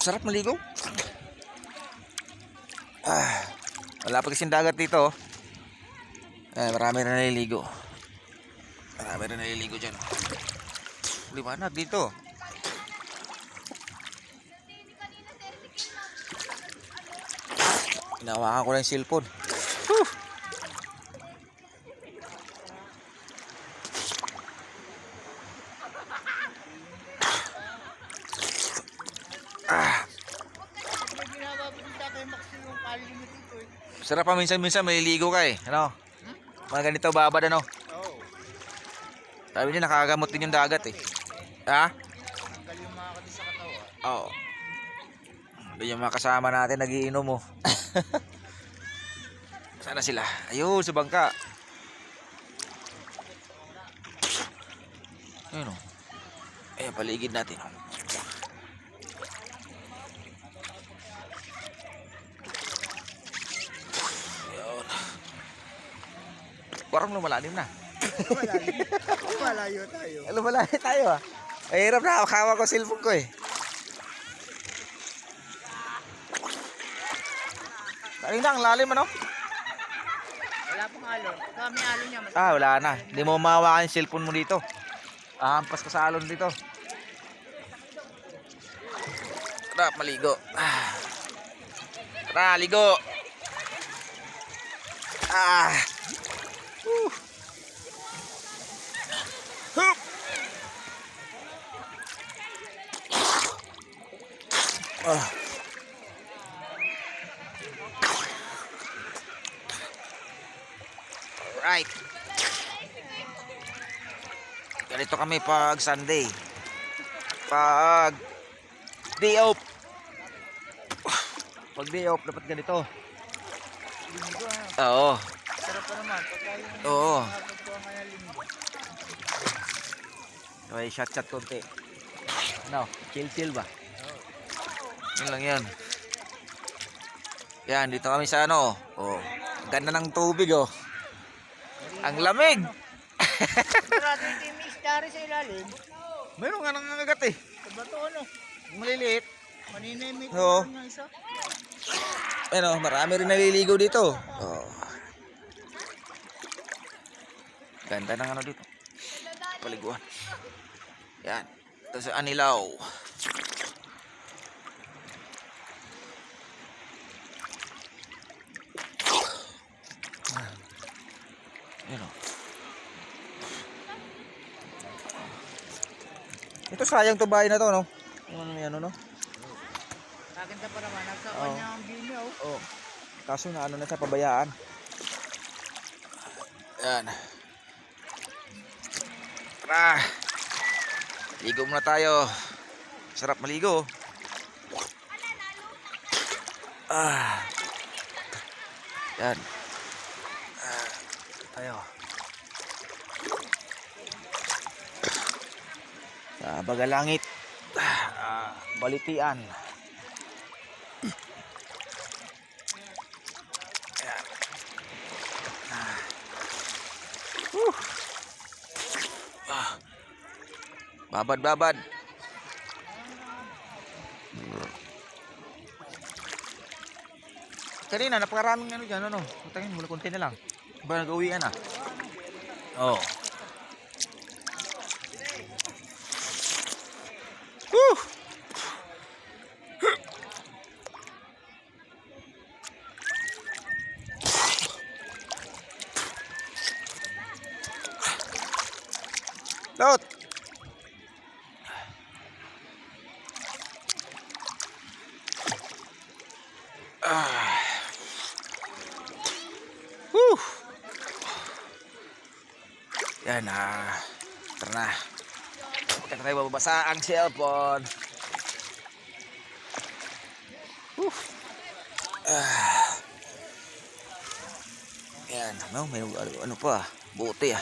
Sarap maligo. Wala pa kasing dagat dito. Marami na naliligo. Marami na naliligo dyan. Liwanag dito. Hinawakan ko lang yung cellphone. Whew. Sarap pa minsan-minsan maliligo ka eh. Ano? Mga ganito babad ano? Oo. Sabi niya nakakagamot din yung dagat eh. Ha? Tanggal yung mga kati sa katawan. Oo. Doon yung mga kasama natin nagiinom mo. Sana sila. Ayun sa bangka. Ayun o. Ayan paligid natin o. Ayun. Parang lumalalim na. Malayo tayo. Lumalalim tayo ah. Mahirap na. Hawak ko cellphone ko eh. Kanina ang lalim ano? Wala pong alon. Kami alon niya. Wala na. Hindi mo mahawakan yung cellphone mo dito. Hampas ka sa alon dito. Tara, maligo. Tara, ligo. Hup. Alright. Ganito kami pag Sunday. Pag day off. Pag day off dapat ganito. Linggo ano. Oo. Sarap pa naman. Pagka yung Oo. pagkuha nga ng linggo. Okay, shot konti. Ano? Chill ba? Yun lang yan. Yan, dito kami sa ano. Oh. Ganda ng tubig oh. Ang lamig. Sarado yung may isdari sa ilalim. Meron nga nangangagat eh. Sa bato ano. Maliliit. Maninay may Oo. tumaron nga isa. Ano, marami rin naliligo dito. Oh. Ganda ng ano dito. Paliguan. Yan. Ito sa Anilaw. Yan o. Ito sayang to bahay na to, no? Ano yan, no? Kaganda pa naman. Nasa Oo. kanya ang bini oh. Oh. Kaso na ano na sa pabayaan. Yan. Tara. Ligo muna tayo. Sarap maligo. Yan. Tayo. Sa Bagalangit. Balitian. Babad. Kanina napakaraming ano dyan, ano? Putangin muna konti na lang. Ba nag-uwian na? Oh. Woo! Lot. Woo. Yan tara na. Huwag tayo babasa ang cellphone. Yan, may ano pa, buti